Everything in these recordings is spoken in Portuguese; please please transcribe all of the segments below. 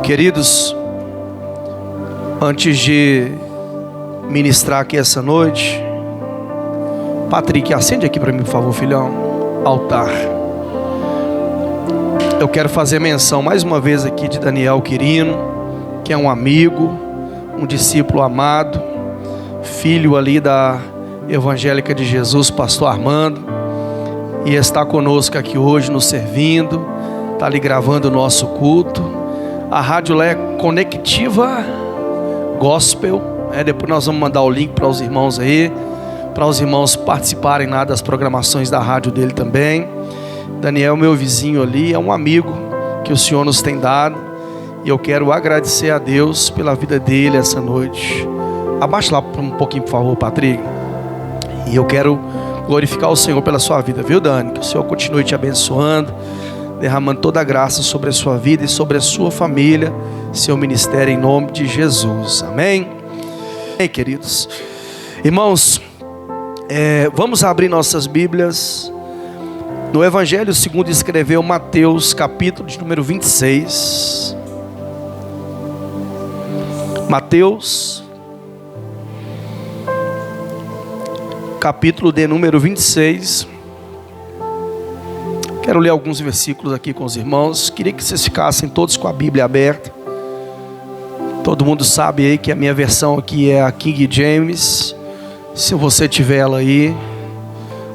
Queridos, antes de ministrar aqui essa noite, Patrick, acende aqui para mim, por favor, filhão. Altar. Eu quero fazer menção mais uma vez aqui de Daniel Quirino, que é um amigo, um discípulo amado, filho ali da Evangélica de Jesus, pastor Armando, e está conosco aqui hoje nos servindo, está ali gravando o nosso culto. A rádio lá é Conectiva Gospel, depois nós vamos mandar o link para os irmãos aí, para os irmãos participarem lá das programações da rádio dele também. Daniel, meu vizinho ali, é um amigo que o Senhor nos tem dado, e eu quero agradecer a Deus pela vida dele essa noite. Abaixa lá um pouquinho, por favor, Patrick. E eu quero glorificar o Senhor pela sua vida, viu, Dani? Que o Senhor continue te abençoando, derramando toda a graça sobre a sua vida e sobre a sua família, seu ministério, em nome de Jesus. Amém? Amém, queridos. Irmãos, vamos abrir nossas Bíblias no Evangelho segundo escreveu Mateus, capítulo de número 26. Mateus, capítulo de número 26. Quero ler alguns versículos aqui com os irmãos. Queria que vocês ficassem todos com a Bíblia aberta. Todo mundo sabe aí que a minha versão aqui é a King James. Se você tiver ela aí,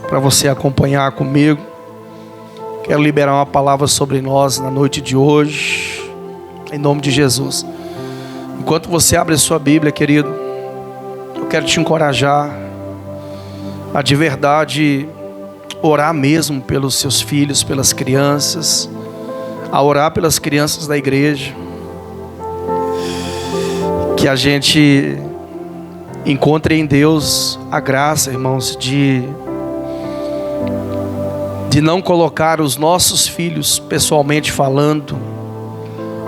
para você acompanhar comigo. Quero liberar uma palavra sobre nós na noite de hoje, em nome de Jesus. Enquanto você abre a sua Bíblia, querido, eu quero te encorajar a de verdade orar mesmo pelos seus filhos, pelas crianças, a orar pelas crianças da igreja, que a gente encontre em Deus a graça, irmãos, de não colocar os nossos filhos, pessoalmente falando,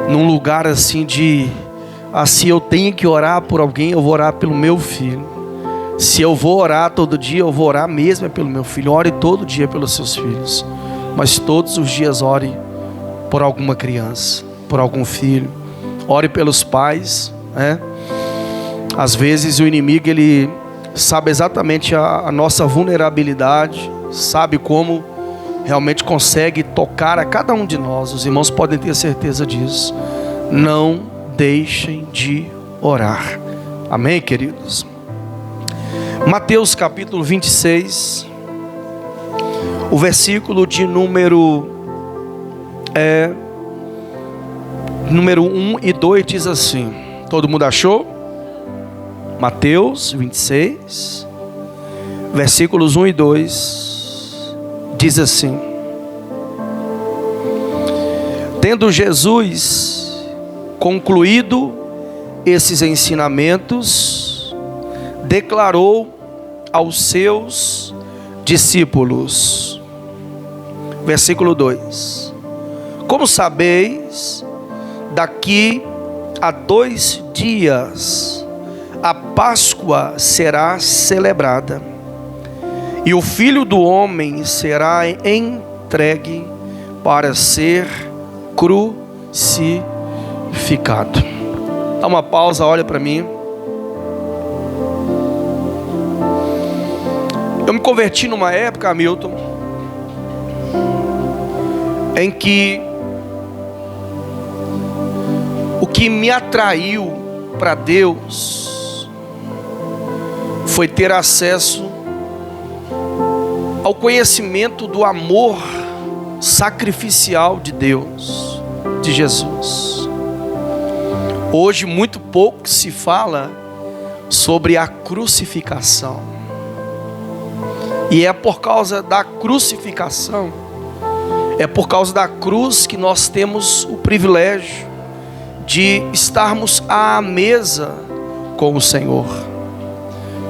num lugar assim se eu tenho que orar por alguém, eu vou orar pelo meu filho. Se eu vou orar todo dia, eu vou orar mesmo pelo meu filho. Ore todo dia pelos seus filhos, mas todos os dias ore por alguma criança, por algum filho. Ore pelos pais, Às vezes o inimigo, ele sabe exatamente a nossa vulnerabilidade, sabe como realmente consegue tocar a cada um de nós. Os irmãos podem ter certeza disso. Não deixem de orar. Amém, queridos? Mateus capítulo 26, o versículo de número 1 e 2 diz assim. Todo mundo achou? Mateus 26, versículos 1 e 2 diz assim: Tendo Jesus concluído esses ensinamentos, declarou aos seus discípulos. Versículo 2: Como sabeis, daqui a 2 dias a Páscoa será celebrada, e o Filho do Homem será entregue para ser crucificado. Dá uma pausa, olha para mim. Eu me converti numa época, Hamilton, em que o que me atraiu para Deus foi ter acesso ao conhecimento do amor sacrificial de Deus, de Jesus. Hoje muito pouco se fala sobre a crucificação. E é por causa da crucificação, é por causa da cruz que nós temos o privilégio de estarmos à mesa com o Senhor.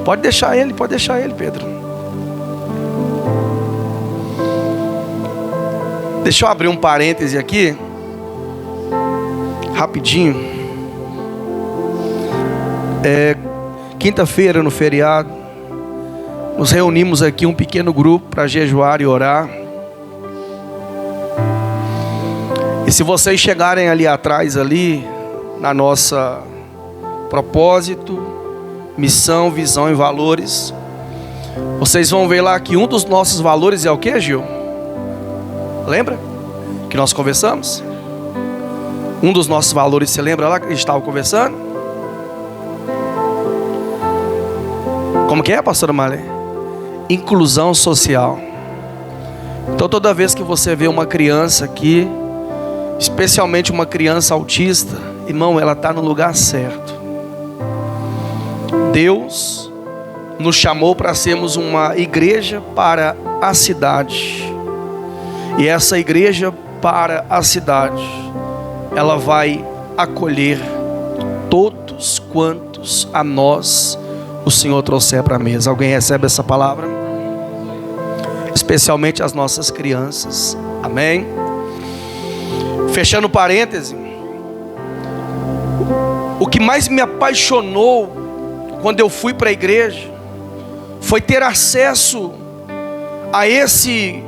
Pode deixar ele, Pedro. Deixa eu abrir um parêntese aqui, rapidinho. Quinta-feira, no feriado, nos reunimos aqui um pequeno grupo para jejuar e orar. E se vocês chegarem ali atrás, ali na nossa propósito, missão, visão e valores, vocês vão ver lá que um dos nossos valores é o que, Gil? Lembra? Que nós conversamos? Um dos nossos valores, você lembra lá que a gente estava conversando? Como que é, pastora Marlene? Inclusão social. Então toda vez que você vê uma criança aqui, especialmente uma criança autista, irmão, ela está no lugar certo. Deus nos chamou para sermos uma igreja para a cidade. E essa igreja para a cidade, ela vai acolher todos quantos a nós o Senhor trouxer para a mesa. Alguém recebe essa palavra? Especialmente as nossas crianças. Amém? Fechando parêntese, o que mais me apaixonou quando eu fui para a igreja foi ter acesso a esse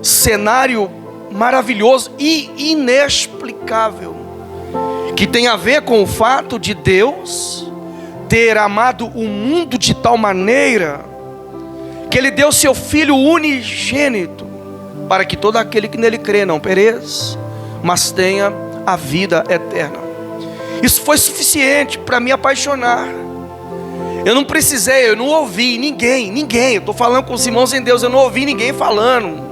cenário maravilhoso e inexplicável, que tem a ver com o fato de Deus ter amado o mundo de tal maneira que Ele deu seu Filho unigênito, para que todo aquele que nele crê não pereça, mas tenha a vida eterna. Isso foi suficiente para me apaixonar. Eu não precisei, eu não ouvi ninguém, eu estou falando com os irmãos em Deus, eu não ouvi ninguém falando,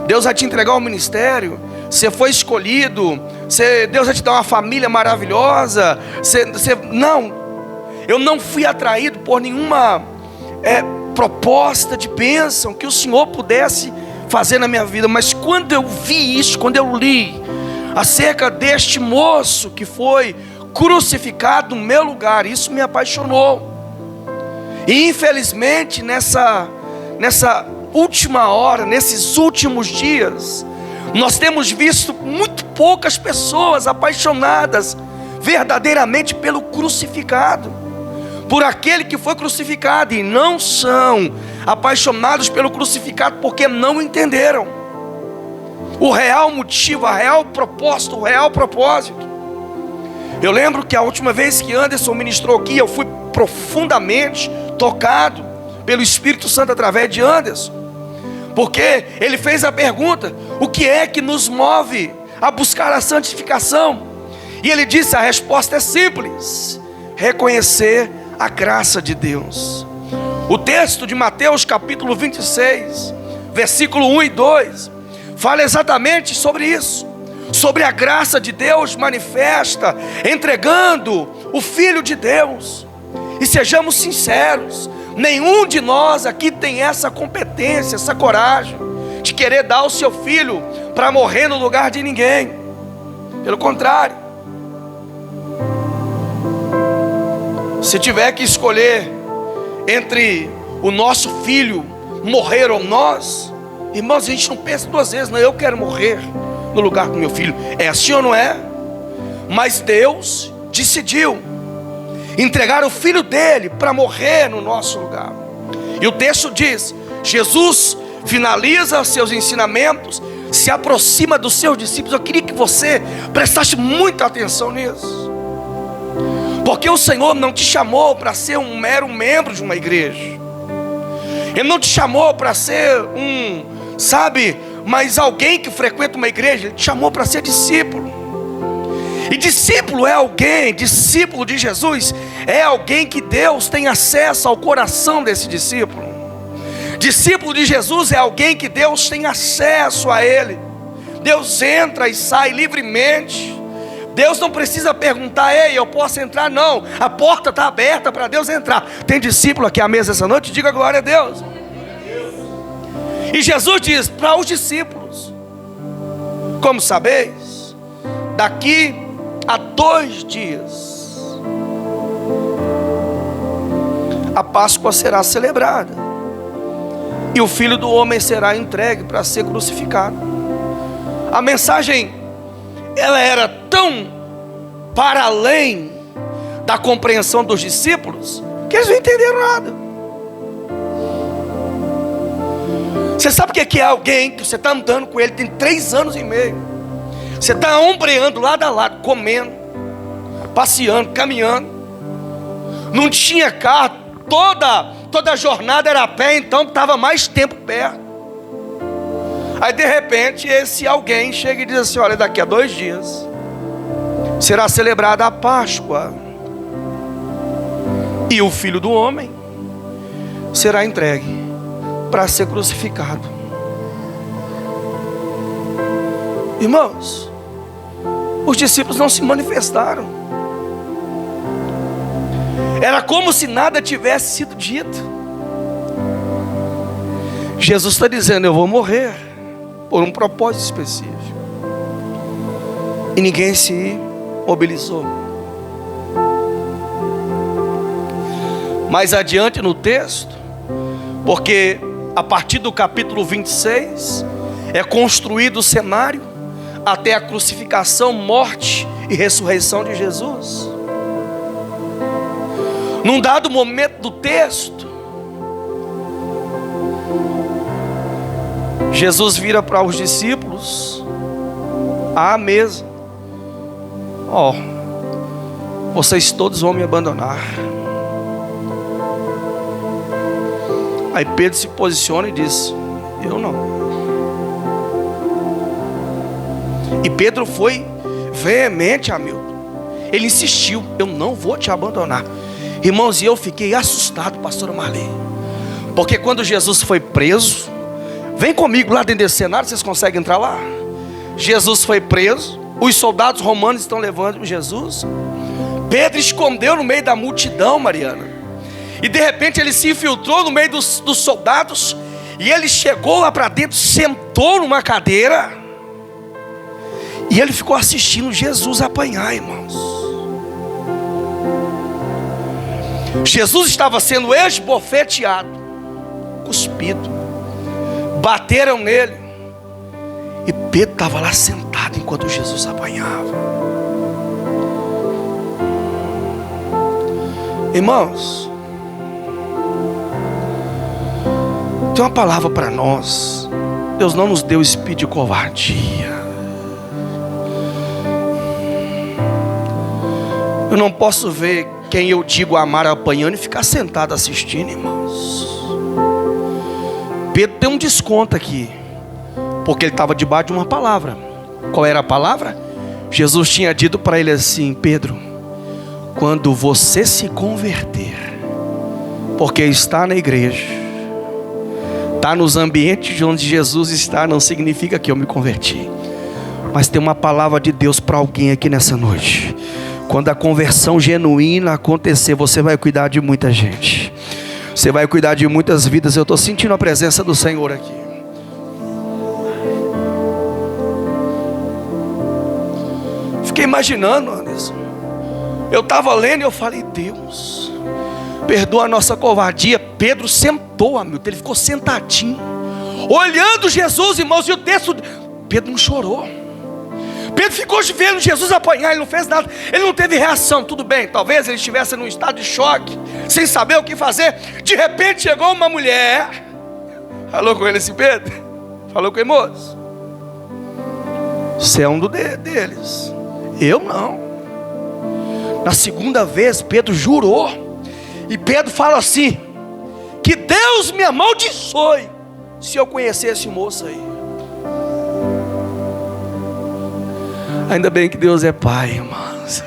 Deus vai te entregar o ministério, você foi escolhido, Deus vai te dar uma família maravilhosa, não, eu não fui atraído por nenhuma proposta de bênção que o Senhor pudesse fazer na minha vida, mas quando eu vi isso, quando eu li acerca deste moço que foi crucificado no meu lugar, isso me apaixonou. E infelizmente nessa última hora, nesses últimos dias, nós temos visto muito poucas pessoas apaixonadas verdadeiramente pelo crucificado, por aquele que foi crucificado, e não são apaixonados pelo crucificado porque não entenderam o real motivo, a real proposta, o real propósito. Eu lembro que a última vez que Anderson ministrou aqui, eu fui profundamente tocado pelo Espírito Santo através de Anderson, porque ele fez a pergunta: o que é que nos move a buscar a santificação? E ele disse: a resposta é simples: reconhecer a graça de Deus. O texto de Mateus capítulo 26, versículo 1 e 2, fala exatamente sobre isso, sobre a graça de Deus manifesta, entregando o Filho de Deus. E sejamos sinceros, nenhum de nós aqui tem essa competência, essa coragem de querer dar o seu filho para morrer no lugar de ninguém. Pelo contrário, se tiver que escolher entre o nosso filho morrer ou nós, irmãos, a gente não pensa duas vezes, não, eu quero morrer no lugar do meu filho. É assim ou não é? Mas Deus decidiu entregar o filho dele para morrer no nosso lugar. E o texto diz: Jesus finaliza seus ensinamentos, se aproxima dos seus discípulos. Eu queria que você prestasse muita atenção nisso, porque o Senhor não te chamou para ser um mero membro de uma igreja. Ele não te chamou para ser mas alguém que frequenta uma igreja. Ele te chamou para ser discípulo. E discípulo é alguém, discípulo de Jesus é alguém que Deus tem acesso ao coração desse discípulo. Discípulo de Jesus é alguém que Deus tem acesso a ele. Deus entra e sai livremente. Deus não precisa perguntar: ei, eu posso entrar? Não, a porta está aberta para Deus entrar. Tem discípulo aqui à mesa essa noite? Diga glória a Deus. E Jesus diz para os discípulos: como sabeis, daqui a 2 dias a Páscoa será celebrada, e o Filho do Homem será entregue para ser crucificado. A mensagem, ela era tão para além da compreensão dos discípulos, que eles não entenderam nada. Você sabe o que é alguém que você está andando com ele, tem 3 anos e meio, você está ombreando lado a lado, comendo, passeando, caminhando. Não tinha carro, toda a jornada era a pé, então estava mais tempo perto. Aí de repente esse alguém chega e diz assim: olha, daqui a 2 dias será celebrada a Páscoa, e o Filho do Homem será entregue para ser crucificado. Irmãos, os discípulos não se manifestaram. Era como se nada tivesse sido dito. Jesus está dizendo: eu vou morrer por um propósito específico. E ninguém se mobilizou. Mais adiante no texto, porque a partir do capítulo 26 é construído o cenário até a crucificação, morte e ressurreição de Jesus. Num dado momento do texto, Jesus vira para os discípulos à mesa: ó, vocês todos vão me abandonar. Aí Pedro se posiciona e diz: eu não. E Pedro foi veemente, Hamilton. Ele insistiu: eu não vou te abandonar. Irmãos, e eu fiquei assustado, pastora Marli, porque quando Jesus foi preso, vem comigo lá dentro desse cenário, vocês conseguem entrar lá? Jesus foi preso, os soldados romanos estão levando Jesus. Pedro escondeu no meio da multidão, Mariana, e de repente ele se infiltrou no meio dos soldados, e ele chegou lá para dentro, sentou numa cadeira, e ele ficou assistindo Jesus apanhar, irmãos. Jesus estava sendo esbofeteado, cuspido, bateram nele, e Pedro estava lá sentado enquanto Jesus apanhava. Irmãos, tem uma palavra para nós. Deus não nos deu espírito de covardia. Eu não posso ver quem eu digo amar apanhando e ficar sentado assistindo, irmãos. Pedro tem um desconto aqui, porque ele estava debaixo de uma palavra. Qual era a palavra? Jesus tinha dito para ele assim: Pedro, quando você se converter, porque está na igreja, está nos ambientes onde Jesus está, não significa que eu me converti, mas tem uma palavra de Deus para alguém aqui nessa noite. Quando a conversão genuína acontecer, você vai cuidar de muita gente, você vai cuidar de muitas vidas. Eu estou sentindo a presença do Senhor aqui. Fiquei imaginando, Anderson, eu estava lendo e eu falei: Deus, perdoa a nossa covardia. Pedro sentou, amigo, ele ficou sentadinho, olhando Jesus, irmãos, e o texto, Pedro não chorou. Pedro ficou vendo Jesus apanhar, ele não fez nada, ele não teve reação. Tudo bem, talvez ele estivesse num estado de choque, sem saber o que fazer. De repente chegou uma mulher, falou com ele assim: Pedro, falou com ele: moço, você é um deles, eu não. Na segunda vez Pedro jurou, e Pedro fala assim: que Deus me amaldiçoe se eu conhecer esse moço aí. Ainda bem que Deus é Pai, irmãos,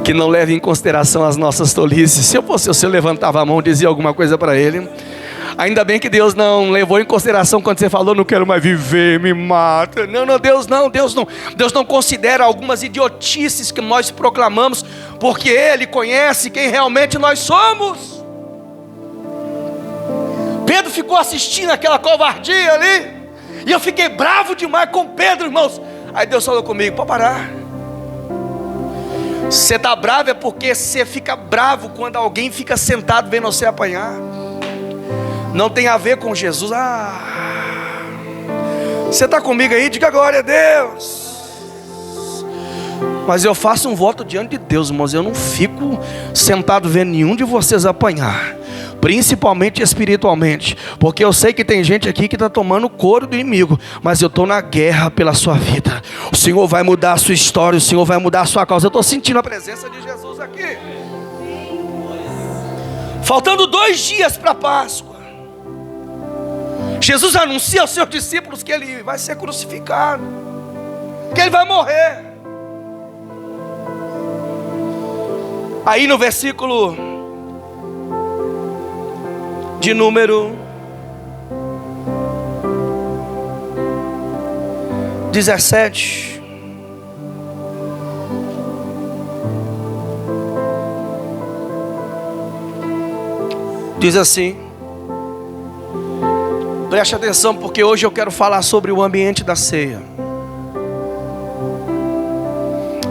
que não leva em consideração as nossas tolices. Se eu fosse eu levantava a mão e dizia alguma coisa para ele. Ainda bem que Deus não levou em consideração quando você falou: não quero mais viver, me mata. Não, Deus não considera algumas idiotices que nós proclamamos, porque Ele conhece quem realmente nós somos. Pedro ficou assistindo aquela covardia ali, e eu fiquei bravo demais com Pedro, irmãos. Aí Deus falou comigo: pode parar. Você está bravo é porque você fica bravo quando alguém fica sentado vendo você apanhar. Não tem a ver com Jesus. Você está comigo aí? Diga glória a Deus. Mas eu faço um voto diante de Deus, irmãos, eu não fico sentado vendo nenhum de vocês apanhar. principalmente espiritualmente, porque eu sei que tem gente aqui que está tomando couro do inimigo, mas eu estou na guerra pela sua vida. O Senhor vai mudar a sua história, o Senhor vai mudar a sua causa. Eu estou sentindo a presença de Jesus aqui. Faltando 2 dias para a Páscoa, Jesus anuncia aos seus discípulos que ele vai ser crucificado, que ele vai morrer. Aí no versículo de número 17, diz assim, preste atenção, porque hoje eu quero falar sobre o ambiente da ceia.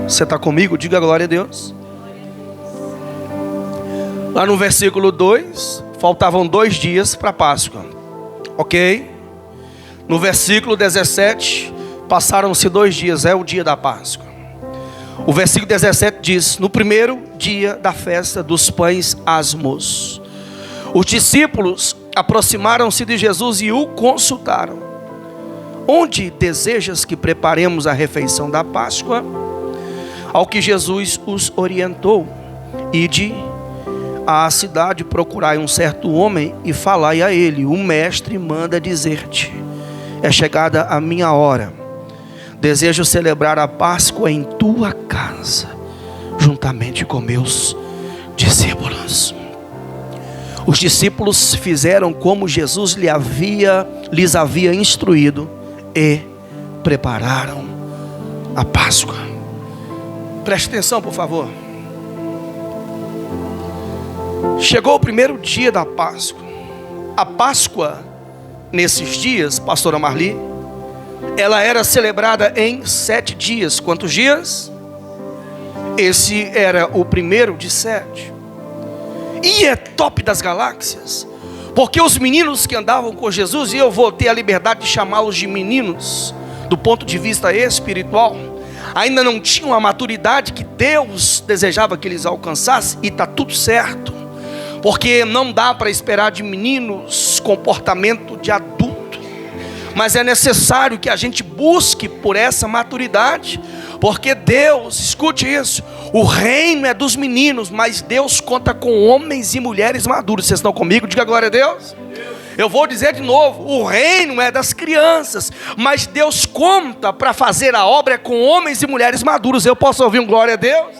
Você está comigo? Diga glória a Deus. Lá no versículo 2, faltavam 2 dias para a Páscoa, ok? No versículo 17, passaram-se 2 dias, é o dia da Páscoa. O versículo 17 diz: no primeiro dia da festa dos pães asmos, os discípulos aproximaram-se de Jesus e o consultaram: onde desejas que preparemos a refeição da Páscoa? Ao que Jesus os orientou: ide à cidade, procurai um certo homem e falai a ele: o mestre manda dizer-te, é chegada a minha hora, desejo celebrar a Páscoa em tua casa, juntamente com meus discípulos. Os discípulos fizeram como Jesus lhes havia instruído e prepararam a Páscoa. Preste atenção, por favor. Chegou o primeiro dia da Páscoa. A Páscoa, nesses dias, pastora Marli, ela era celebrada em 7 dias. Quantos dias? Esse era o primeiro de 7. E é top das galáxias, porque os meninos que andavam com Jesus, e eu vou ter a liberdade de chamá-los de meninos, do ponto de vista espiritual, ainda não tinham a maturidade que Deus desejava que eles alcançassem. E está tudo certo, porque não dá para esperar de meninos comportamento de adulto, mas é necessário que a gente busque por essa maturidade, porque Deus, escute isso, o reino é dos meninos, mas Deus conta com homens e mulheres maduros. Vocês estão comigo? Diga glória a Deus. Eu vou dizer de novo, o reino é das crianças, mas Deus conta para fazer a obra com homens e mulheres maduros. Eu posso ouvir um glória a Deus?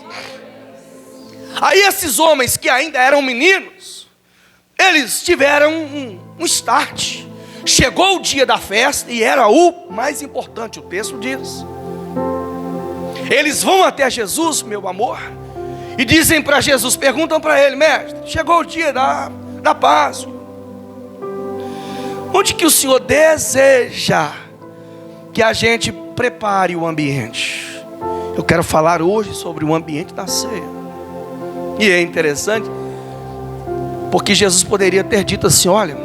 Aí esses homens que ainda eram meninos, eles tiveram um start. Chegou o dia da festa e era o mais importante, o texto diz. Eles vão até Jesus, meu amor, e dizem para Jesus, perguntam para ele: mestre, chegou o dia da Páscoa, onde que o Senhor deseja que a gente prepare o ambiente? Eu quero falar hoje sobre o ambiente da ceia. E é interessante, porque Jesus poderia ter dito assim: olha,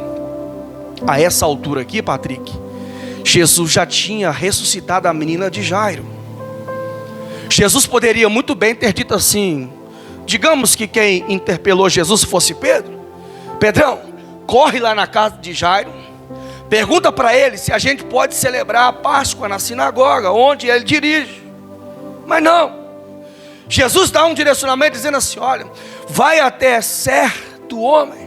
a essa altura aqui, Patrick, Jesus já tinha ressuscitado a menina de Jairo. Jesus poderia muito bem ter dito assim: digamos que quem interpelou Jesus fosse Pedro. Pedrão, corre lá na casa de Jairo, pergunta para ele se a gente pode celebrar a Páscoa na sinagoga onde ele dirige. Mas não, Jesus dá um direcionamento dizendo assim: olha, vai até certo homem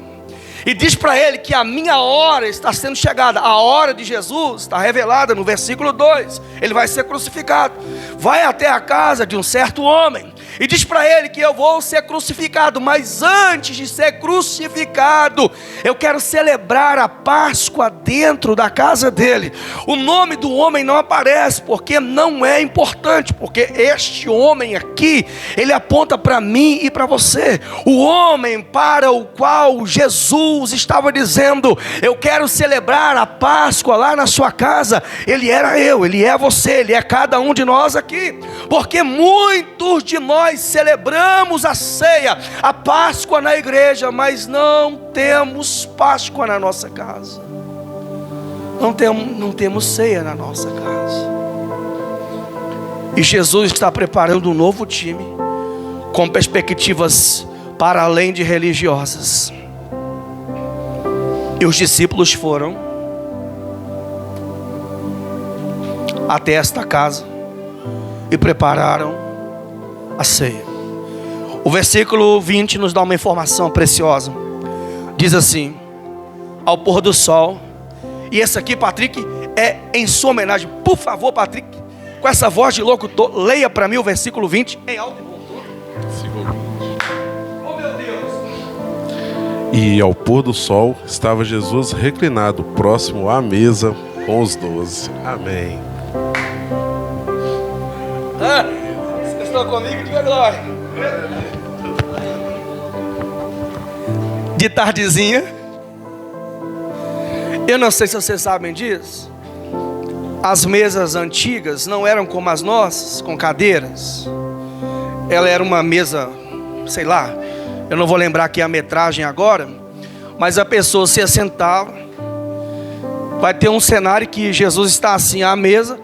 e diz para ele que a minha hora está sendo chegada. A hora de Jesus está revelada no versículo 2. Ele vai ser crucificado. Vai até a casa de um certo homem e diz para ele que eu vou ser crucificado, mas antes de ser crucificado, eu quero celebrar a Páscoa dentro da casa dele. O nome do homem não aparece, porque não é importante, porque este homem aqui, ele aponta para mim e para você. O homem para o qual Jesus estava dizendo: eu quero celebrar a Páscoa lá na sua casa, ele era eu, ele é você, ele é cada um de nós aqui. Porque muitos de nós celebramos a ceia, a Páscoa na igreja, mas não temos Páscoa na nossa casa. Não temos ceia na nossa casa. E Jesus está preparando um novo time, com perspectivas para além de religiosas. E os discípulos foram até esta casa e prepararam a ceia. O versículo 20 nos dá uma informação preciosa. Diz assim: ao pôr do sol. E esse aqui, Patrick, é em sua homenagem. Por favor, Patrick, com essa voz de locutor, leia para mim o versículo 20 em alto e bom tom. Oh, meu Deus. E ao pôr do sol estava Jesus reclinado próximo à mesa com os 12. Amém. Vocês estão comigo? Diga glória. De tardezinha. Eu não sei se vocês sabem disso. As mesas antigas não eram como as nossas, com cadeiras. Ela era uma mesa, sei lá, eu não vou lembrar aqui a metragem agora, mas a pessoa se assentava. Vai ter um cenário que Jesus está assim à mesa,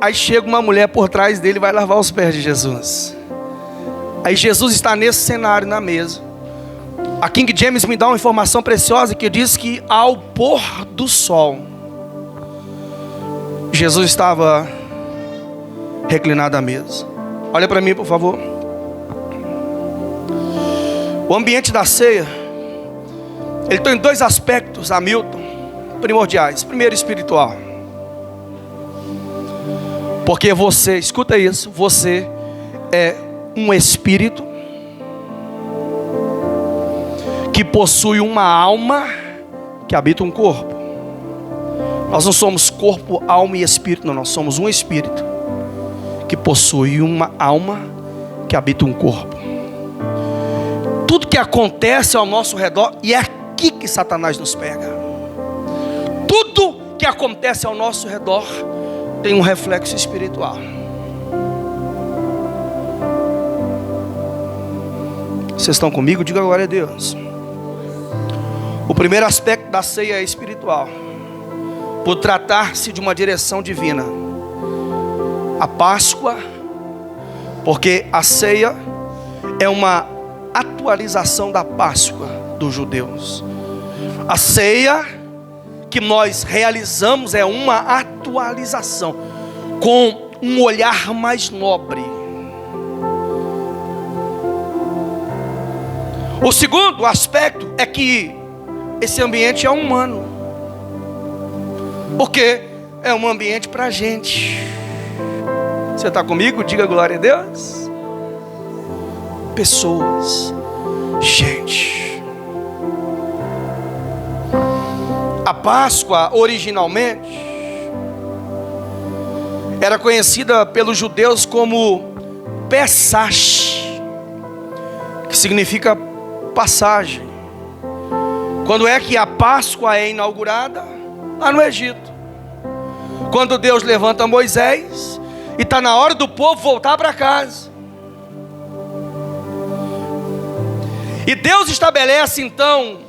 aí chega uma mulher por trás dele e vai lavar os pés de Jesus. Aí Jesus está nesse cenário na mesa. A King James me dá uma informação preciosa que diz que ao pôr do sol, Jesus estava reclinado à mesa. Olha para mim, por favor. O ambiente da ceia, ele tem dois aspectos, Hamilton, primordiais. Primeiro, espiritual. Porque você, escuta isso, você é um espírito que possui uma alma que habita um corpo. Nós não somos corpo, alma e espírito, não, nós somos um espírito que possui uma alma que habita um corpo. Tudo que acontece ao nosso redor, e é aqui que Satanás nos pega. Tudo que acontece ao nosso redor tem um reflexo espiritual. Vocês estão comigo? Diga glória a Deus. O primeiro aspecto da ceia é espiritual, por tratar-se de uma direção divina. A Páscoa, porque a ceia é uma atualização da Páscoa dos judeus. A ceia que nós realizamos é uma atualização, com um olhar mais nobre. O segundo aspecto é que esse ambiente é humano, porque é um ambiente para a gente. Você está comigo? Diga glória a Deus. Pessoas, gente. A Páscoa originalmente era conhecida pelos judeus como Pesach, que significa passagem. Quando é que a Páscoa é inaugurada? Lá no Egito. Quando Deus levanta Moisés e está na hora do povo voltar para casa. E Deus estabelece então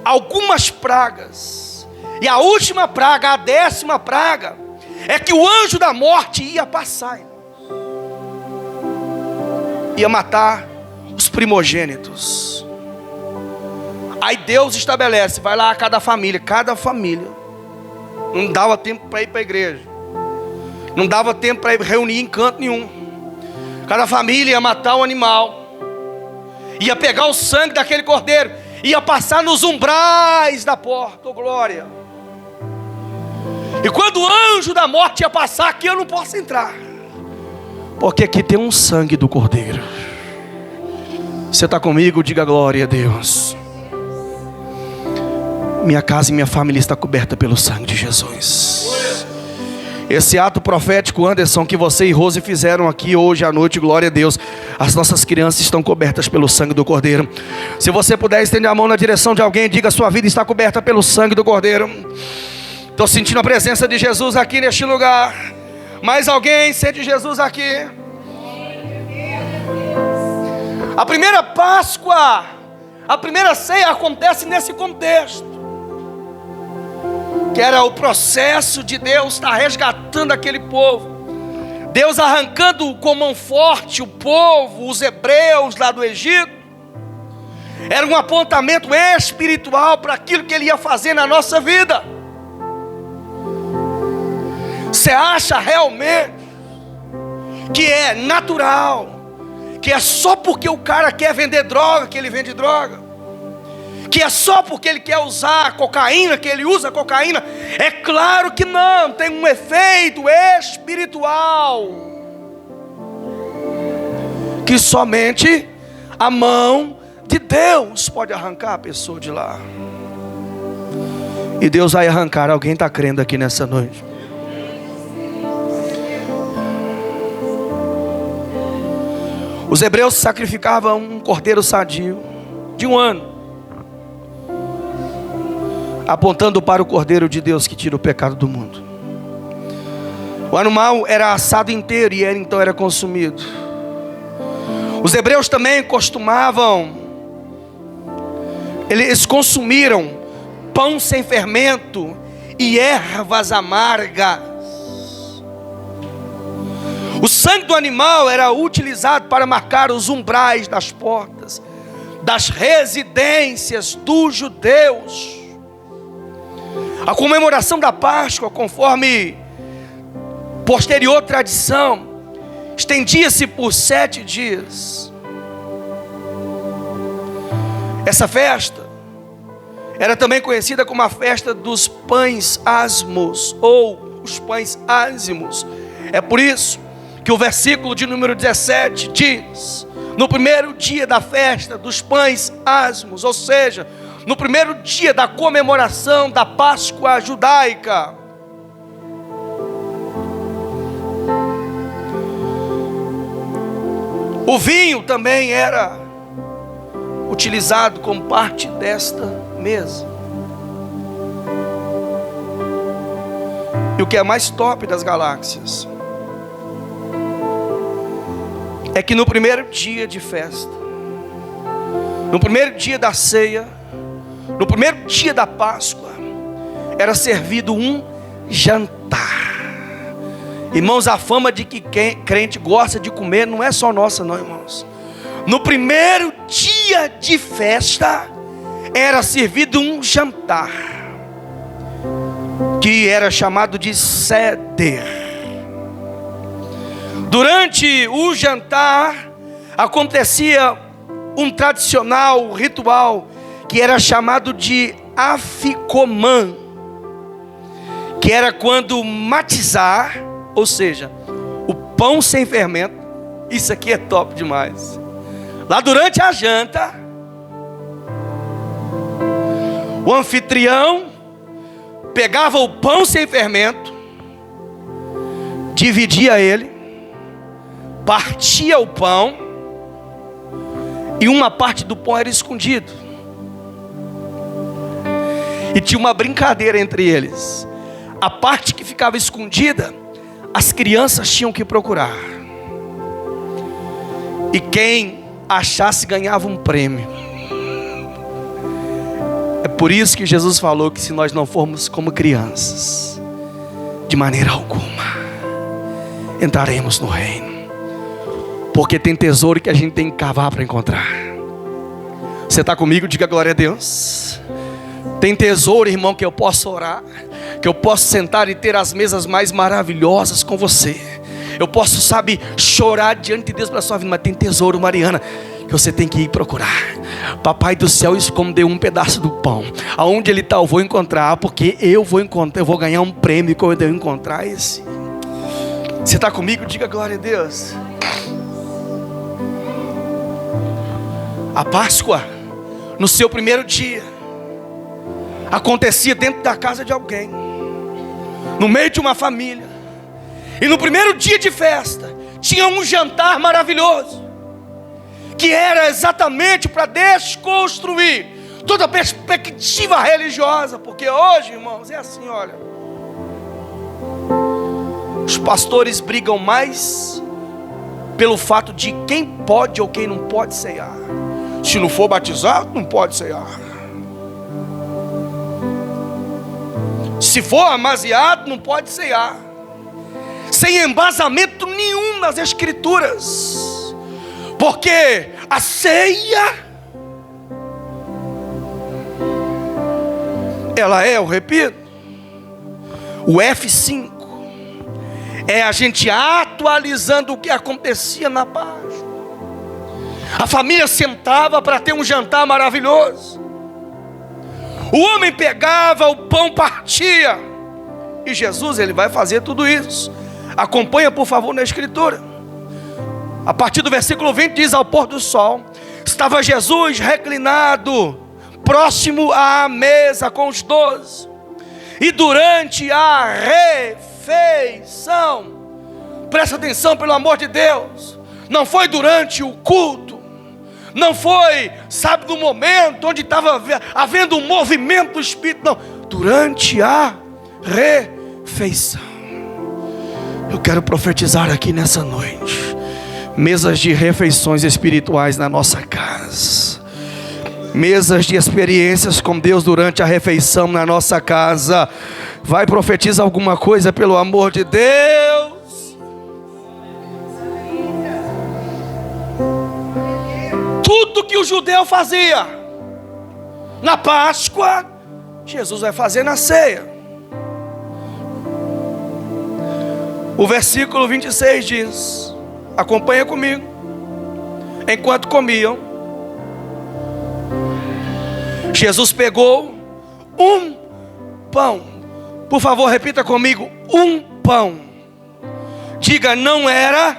algumas pragas. E a última praga, a 10ª praga, é que o anjo da morte ia passar. Ia matar os primogênitos. Aí Deus estabelece, vai lá a cada família. Não dava tempo para ir para a igreja. Não dava tempo para ir reunir em canto nenhum. Cada família ia matar um animal. Ia pegar o sangue daquele cordeiro. Ia passar nos umbrais da porta, oh glória. E quando o anjo da morte ia passar aqui, eu não posso entrar. Porque aqui tem um sangue do cordeiro. Você está comigo? Diga glória a Deus. Minha casa e minha família está coberta pelo sangue de Jesus. Esse ato profético, Anderson, que você e Rose fizeram aqui hoje à noite, glória a Deus. As nossas crianças estão cobertas pelo sangue do Cordeiro. Se você puder estender a mão na direção de alguém, diga: sua vida está coberta pelo sangue do Cordeiro. Estou sentindo a presença de Jesus aqui neste lugar. Mais alguém sente Jesus aqui? A primeira Páscoa, a primeira ceia acontece nesse contexto, que era o processo de Deus estar resgatando aquele povo. Deus arrancando com mão forte o povo, os hebreus lá do Egito, Era um apontamento espiritual para aquilo que ele ia fazer na nossa vida. Você acha realmente que é natural, que é só porque o cara quer vender droga que ele vende droga, que é só porque ele quer usar cocaína que ele usa cocaína? É claro que não, tem um efeito espiritual que somente a mão de Deus pode arrancar a pessoa de lá. E Deus vai arrancar. Alguém está crendo aqui nessa noite? Os hebreus sacrificavam um cordeiro sadio de 1 ano, apontando para o cordeiro de Deus que tira o pecado do mundo. O animal era assado inteiro e então era consumido. Os hebreus também eles consumiram pão sem fermento e ervas amargas. O sangue do animal era utilizado para marcar os umbrais das portas das residências dos judeus. A comemoração da Páscoa, conforme posterior tradição, estendia-se por 7 dias. Essa festa era também conhecida como a festa dos pães asmos, ou os pães ázimos. É por isso que o versículo de número 17 diz: no primeiro dia da festa dos pães asmos, ou seja, no primeiro dia da comemoração da Páscoa judaica. O vinho também era utilizado como parte desta mesa. E o que é mais top das galáxias é que no primeiro dia de festa, no primeiro dia da ceia, no primeiro dia da Páscoa, era servido um jantar. Irmãos, a fama de que crente gosta de comer não é só nossa não, irmãos. No primeiro dia de festa era servido um jantar, que era chamado de Seder. Durante o jantar acontecia um tradicional ritual que era chamado de Afikoman, que era quando matizar, ou seja, o pão sem fermento. Isso aqui é top demais. Lá durante a janta, o anfitrião pegava o pão sem fermento, dividia ele, partia o pão, e uma parte do pão era escondido. E tinha uma brincadeira entre eles. A parte que ficava escondida, as crianças tinham que procurar. E quem achasse ganhava um prêmio. É por isso que Jesus falou que se nós não formos como crianças, de maneira alguma entraremos no reino. Porque tem tesouro que a gente tem que cavar para encontrar. Você está comigo? Diga glória a Deus. Tem tesouro, irmão, que eu posso orar, que eu posso sentar e ter as mesas mais maravilhosas com você. Eu posso, sabe, chorar diante de Deus pela sua vida. Mas tem tesouro, Mariana, que você tem que ir procurar. Papai do céu escondeu um pedaço do pão. Aonde ele está eu vou encontrar. Porque eu vou encontrar, eu vou ganhar um prêmio quando eu encontrar esse. Você está comigo? Diga glória a Deus. A Páscoa, no seu primeiro dia, acontecia dentro da casa de alguém, no meio de uma família. E no primeiro dia de festa tinha um jantar maravilhoso, que era exatamente para desconstruir toda a perspectiva religiosa. Porque hoje, irmãos, é assim, olha, os pastores brigam mais pelo fato de quem pode ou quem não pode ceiar. Se não for batizado, não pode ceiar. Se for amaziado, não pode ceiar. Sem embasamento nenhum nas escrituras. Porque a ceia ela é, eu repito, o F5. É a gente atualizando o que acontecia na Páscoa. A família sentava para ter um jantar maravilhoso. O homem pegava, o pão partia. E Jesus, ele vai fazer tudo isso. Acompanha, por favor, na escritura. A partir do versículo 20 diz: ao pôr do sol, estava Jesus reclinado, próximo à mesa com os 12. E durante a refeição, presta atenção, pelo amor de Deus, não foi durante o culto, não foi, sabe, no momento onde estava havendo um movimento do Espírito, não, durante a refeição. Eu quero profetizar aqui nessa noite, mesas de refeições espirituais na nossa casa, mesas de experiências com Deus durante a refeição na nossa casa. Vai, profetizar alguma coisa, pelo amor de Deus. Tudo que o judeu fazia na Páscoa, Jesus vai fazer na ceia. O versículo 26 diz, acompanha comigo. Enquanto comiam, Jesus pegou um pão. Por favor, repita comigo: um pão. Diga, não era.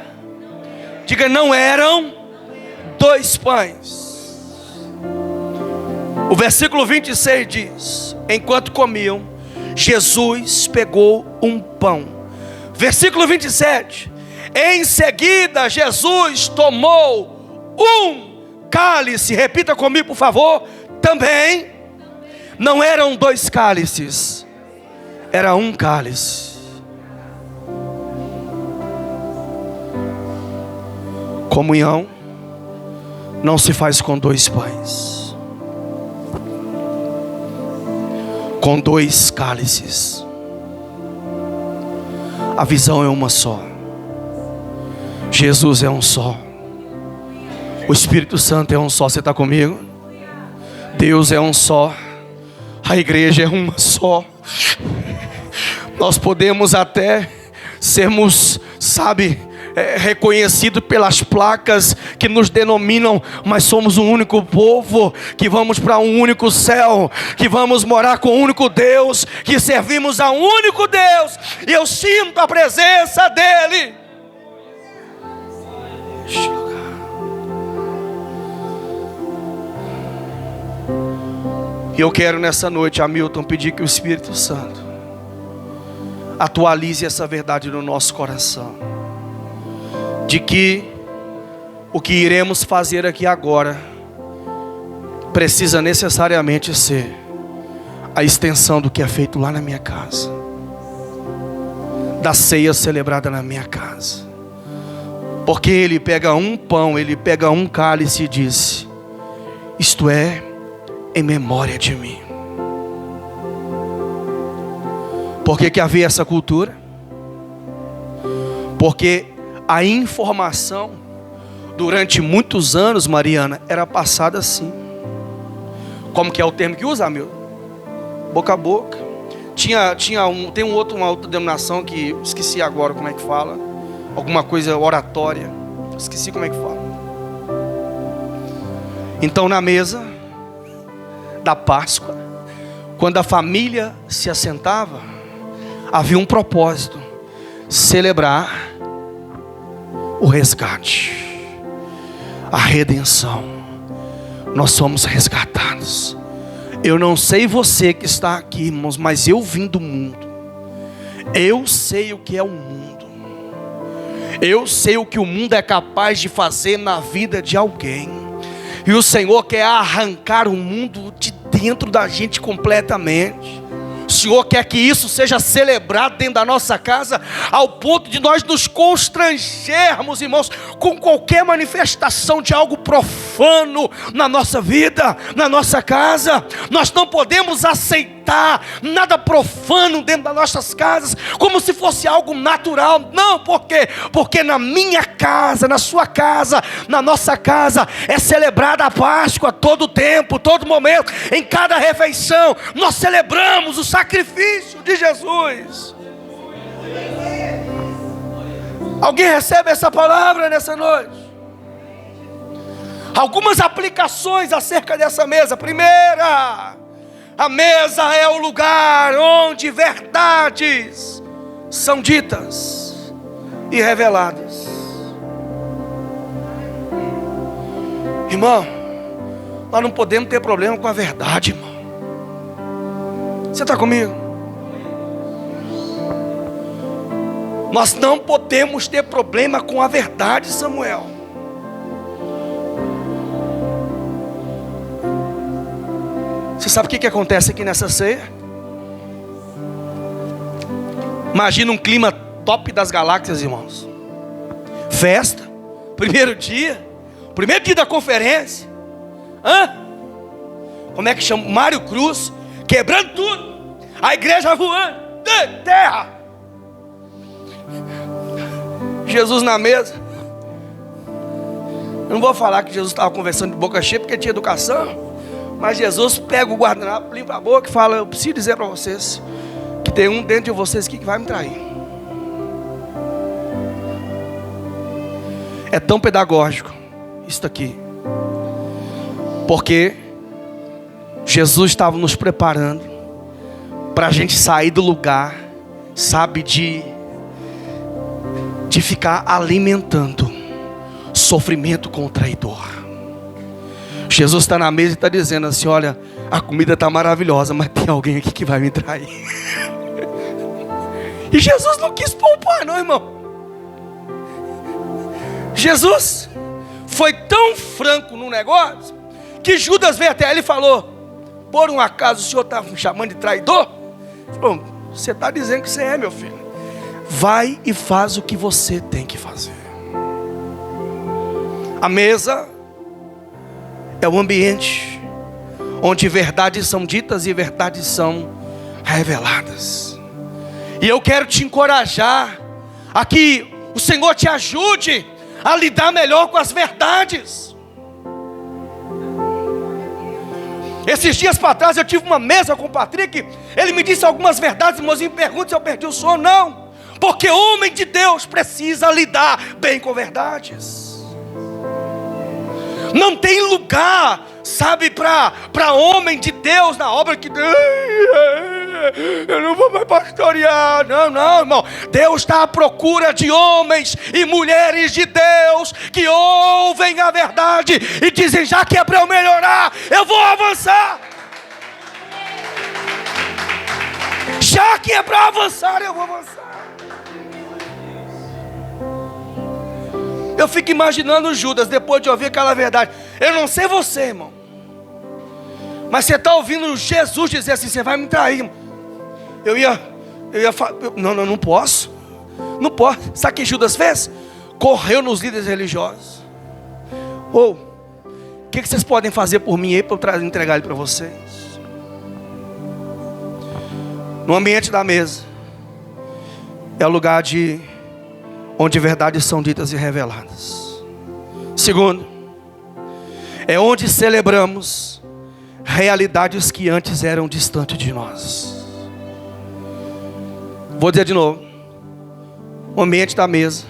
Diga, não eram 2 pães. O versículo 26 diz: enquanto comiam, Jesus pegou um pão. Versículo 27: em seguida Jesus tomou um cálice. Repita comigo, por favor. Também não eram 2 cálices, era um cálice. Comunhão não se faz com 2 pães, com 2 cálices. A visão é uma só. Jesus é um só. O Espírito Santo é um só. Você está comigo? Deus é um só. A igreja é uma só. Nós podemos até sermos, sabe, reconhecidos pelas placas que nos denominam, mas somos um único povo, que vamos para um único céu, que vamos morar com um único Deus, que servimos a um único Deus, e eu sinto a presença dEle. E eu quero nessa noite, Hamilton, pedir que o Espírito Santo atualize essa verdade no nosso coração, de que o que iremos fazer aqui agora precisa necessariamente ser a extensão do que é feito lá na minha casa, da ceia celebrada na minha casa. Porque ele pega um pão, ele pega um cálice e diz: isto é em memória de mim. Por que havia essa cultura? Porque a informação durante muitos anos, Mariana, era passada assim. Como que é o termo que usa, meu? Boca a boca. Tem uma outra denominação que esqueci agora como é que fala. Alguma coisa oratória. Esqueci como é que fala. Então, na mesa da Páscoa, quando a família se assentava, havia um propósito: celebrar o resgate, a redenção. Nós somos resgatados. Eu não sei você que está aqui, irmãos, mas eu vim do mundo. Eu sei o que é o mundo. Eu sei o que o mundo é capaz de fazer na vida de alguém. E o Senhor quer arrancar o mundo de dentro da gente completamente. O Senhor quer que isso seja celebrado dentro da nossa casa, ao ponto de nós nos constrangermos, irmãos, com qualquer manifestação de algo profético profano na nossa vida, na nossa casa. Nós não podemos aceitar nada profano dentro das nossas casas, como se fosse algo natural. Não, por quê? Porque na minha casa, na sua casa, na nossa casa, é celebrada a Páscoa todo tempo, todo momento, em cada refeição. Nós celebramos o sacrifício de Jesus. Alguém recebe essa palavra nessa noite? Algumas aplicações acerca dessa mesa. Primeira, a mesa é o lugar onde verdades são ditas e reveladas. Irmão, nós não podemos ter problema com a verdade, irmão. Você está comigo? Nós não podemos ter problema com a verdade, Samuel. Você sabe o que acontece aqui nessa ceia? Imagina um clima top das galáxias, irmãos. Festa, primeiro dia da conferência. Como é que chama? Mário Cruz, quebrando tudo. A igreja voando, terra. Jesus na mesa. Eu não vou falar que Jesus estava conversando de boca cheia porque tinha educação. Mas Jesus pega o guardanapo, limpa a boca e fala: eu preciso dizer para vocês que tem um dentro de vocês aqui que vai me trair. É tão pedagógico isso aqui, porque Jesus estava nos preparando para a gente sair do lugar, sabe, de ficar alimentando sofrimento com o traidor. Jesus está na mesa e está dizendo assim: olha, a comida está maravilhosa, mas tem alguém aqui que vai me trair. E Jesus não quis poupar, não, irmão. Jesus foi tão franco no negócio que Judas veio até ele e falou: por um acaso o senhor está me chamando de traidor? Ele falou: você está dizendo que você é, meu filho. Vai e faz o que você tem que fazer. A mesa é o ambiente onde verdades são ditas e verdades são reveladas. E eu quero te encorajar a que o Senhor te ajude a lidar melhor com as verdades. Esses dias para trás eu tive uma mesa com o Patrick. Ele me disse algumas verdades. Irmãozinho, pergunta se eu perdi o sono. Não, porque homem de Deus precisa lidar bem com verdades. Não tem lugar, sabe, para homem de Deus na obra que eu não vou mais pastorear. Não, irmão. Deus está à procura de homens e mulheres de Deus que ouvem a verdade e dizem: já que é para eu melhorar, eu vou avançar. Já que é para avançar, eu vou avançar. Eu fico imaginando Judas depois de ouvir aquela verdade. Eu não sei você, irmão, mas você está ouvindo Jesus dizer assim: você vai me trair, irmão. Eu ia falar: não posso. Não posso. Sabe o que Judas fez? Correu nos líderes religiosos. O que vocês podem fazer por mim aí para eu entregar ele para vocês? No ambiente da mesa é o lugar onde verdades são ditas e reveladas. Segundo, é onde celebramos realidades que antes eram distantes de nós. Vou dizer de novo: o ambiente da mesa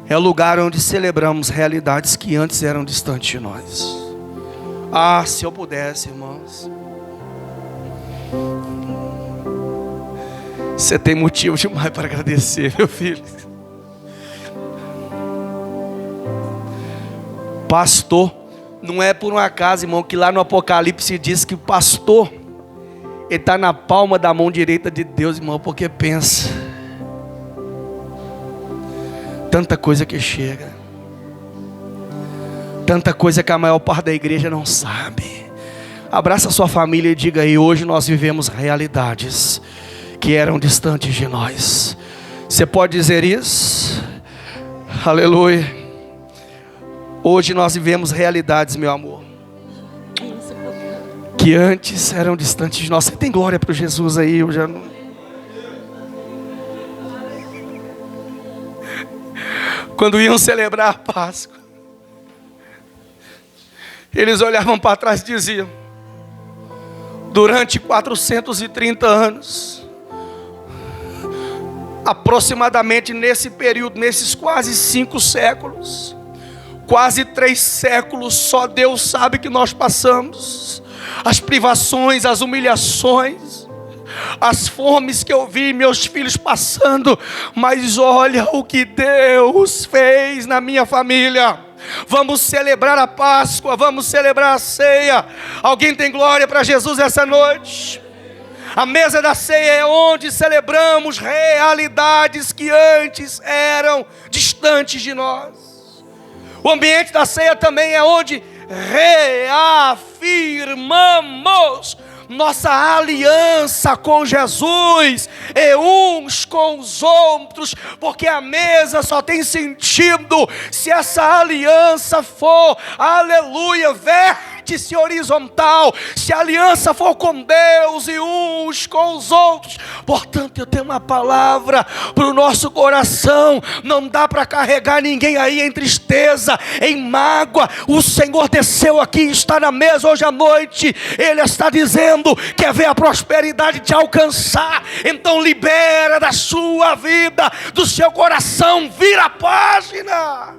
é o lugar onde celebramos realidades que antes eram distantes de nós. Se eu pudesse, irmãos. Você tem motivo demais para agradecer, meu filho. Pastor, não é por um acaso, irmão, que lá no Apocalipse diz que o pastor, ele está na palma da mão direita de Deus, irmão, porque pensa, tanta coisa que chega, tanta coisa que a maior parte da igreja não sabe. Abraça a sua família e diga aí: hoje nós vivemos realidades que eram distantes de nós. Você pode dizer isso? Aleluia. Hoje nós vivemos realidades, meu amor, que antes eram distantes de nós. Você tem glória para Jesus aí? Eu já não... Quando iam celebrar a Páscoa, eles olhavam para trás e diziam: durante 430 anos, aproximadamente nesse período, nesses quase 5 séculos, quase 3 séculos, só Deus sabe que nós passamos as privações, as humilhações, as fomes que eu vi meus filhos passando, mas olha o que Deus fez na minha família. Vamos celebrar a Páscoa, vamos celebrar a ceia. Alguém tem glória para Jesus essa noite? A mesa da ceia é onde celebramos realidades que antes eram distantes de nós. O ambiente da ceia também é onde reafirmamos nossa aliança com Jesus e uns com os outros, porque a mesa só tem sentido se essa aliança for, aleluia, vértice horizontal, se a aliança for com Deus e uns com os outros. Portanto, eu tenho uma palavra para o nosso coração: não dá para carregar ninguém aí em tristeza, em mágoa. O Senhor desceu aqui, está na mesa hoje à noite, Ele está dizendo: quer ver a prosperidade te alcançar? Então libera da sua vida, do seu coração, vira a página.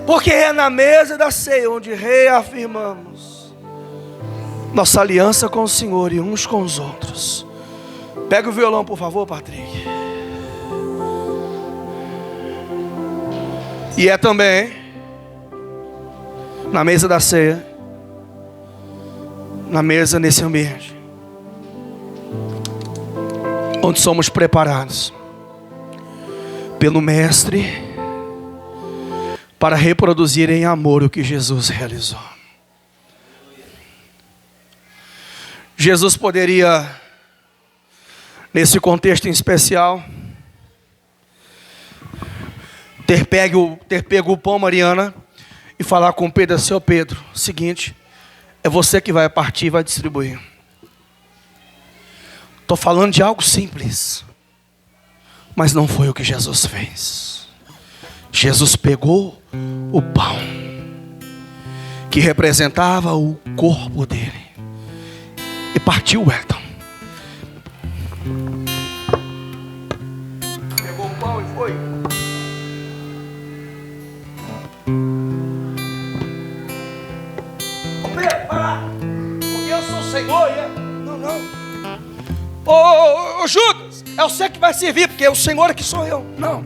Porque é na mesa da ceia onde reafirmamos nossa aliança com o Senhor e uns com os outros. Pega o violão, por favor, Patrick. E é também na mesa da ceia, na mesa, nesse ambiente, onde somos preparados pelo Mestre para reproduzir em amor o que Jesus realizou. Jesus poderia, nesse contexto em especial, ter pego o pão, Mariana, e falar com Pedro: seu Pedro, seguinte, é você que vai partir e vai distribuir. Estou falando de algo simples, mas não foi o que Jesus fez. Jesus pegou o pão, que representava o corpo dele, e partiu, Elton. Pegou o pão e foi. Pedro, para! Porque eu sou o Senhor, Não. Ô Judas, é você que vai servir, porque o Senhor aqui sou eu. Não.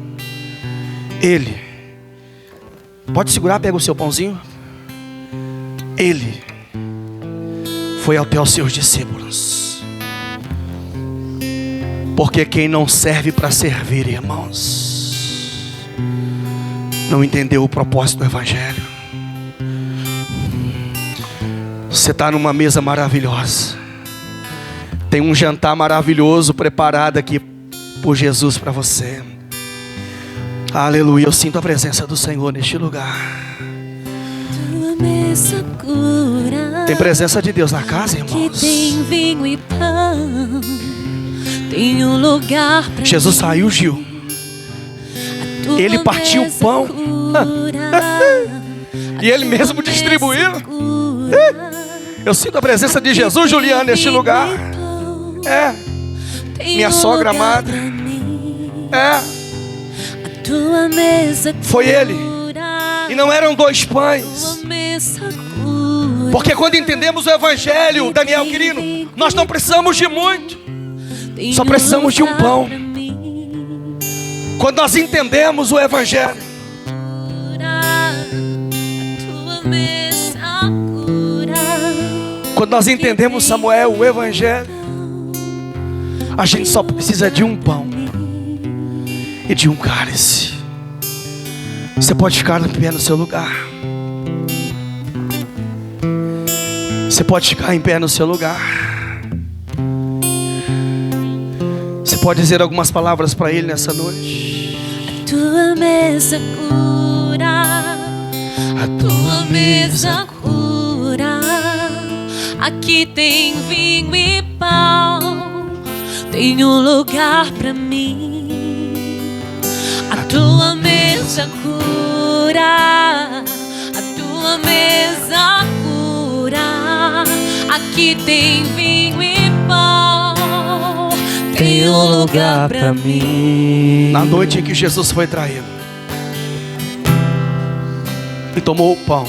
Ele, pode segurar, pega o seu pãozinho. Ele foi até os seus discípulos. Porque quem não serve para servir, irmãos, não entendeu o propósito do Evangelho. Você está numa mesa maravilhosa, tem um jantar maravilhoso preparado aqui por Jesus para você. Aleluia, eu sinto a presença do Senhor neste lugar. Tem presença de Deus na casa, irmãos. Tem vinho e pão, tem um lugar pra Jesus saiu, Gil. Ele partiu o pão e ele mesmo distribuiu. Eu sinto a presença de Jesus, Juliana, neste lugar. Minha sogra amada. Foi ele. E não eram 2 pães. Porque quando entendemos o Evangelho, Daniel querido, nós não precisamos de muito, só precisamos de um pão. Quando nós entendemos o Evangelho, quando nós entendemos, Samuel, o Evangelho, a gente só precisa de um pão e de um cálice. Você pode ficar em pé no seu lugar. Você pode ficar em pé no seu lugar. Você pode dizer algumas palavras para Ele nessa noite. A tua mesa cura, A tua mesa cura. Aqui tem vinho e pão, tem um lugar pra mim. A tua mesa cura. A tua mesa cura. Aqui tem vinho e pão, tem um lugar pra mim. Na noite em que Jesus foi traído e tomou o pão,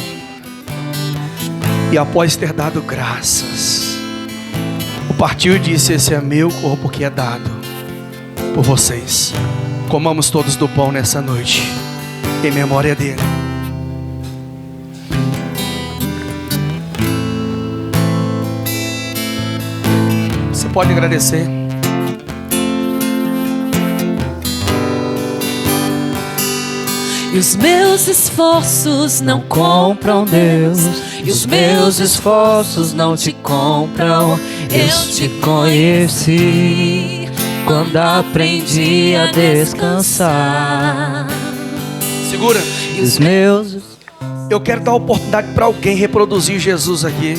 e após ter dado graças, o partiu e disse: esse é meu corpo que é dado por vocês. Comamos todos do pão nessa noite, em memória dele. Você pode agradecer. E os meus esforços não compram Deus, e os meus esforços não te compram. Eu te conheci quando aprendi a descansar. Segura. E os meus... Eu quero dar a oportunidade para alguém reproduzir Jesus aqui.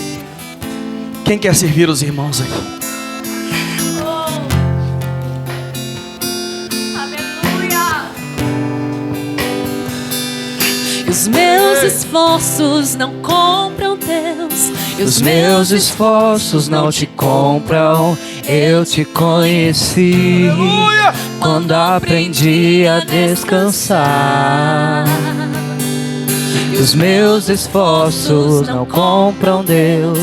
Quem quer servir os irmãos aqui? Os meus esforços não compram Deus, e os meus esforços não te compram. Eu te conheci quando aprendi a descansar. E os meus esforços não compram Deus,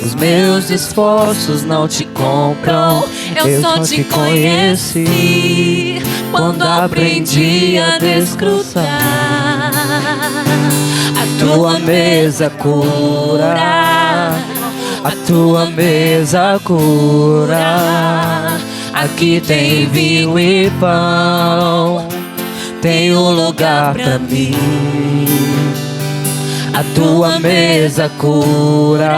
os meus esforços não te compram. Eu só te conheci quando aprendi a desfrutar. A tua mesa cura, a tua mesa cura. Aqui tem vinho e pão, tem um lugar pra mim. A tua mesa cura,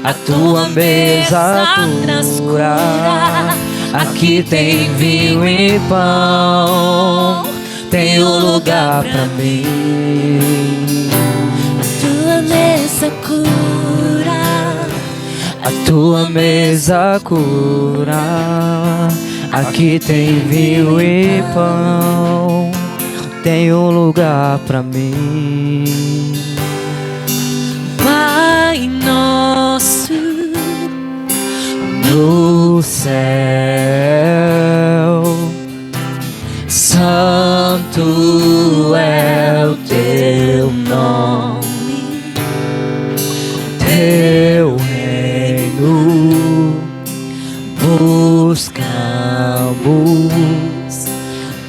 a tua mesa cura. Aqui tem vinho e pão, tem um lugar pra mim. A tua mesa cura, a tua mesa cura. Aqui tem vinho e pão, tem um lugar pra mim. Pai nosso no céu, santo é o teu nome, teu reino buscamos,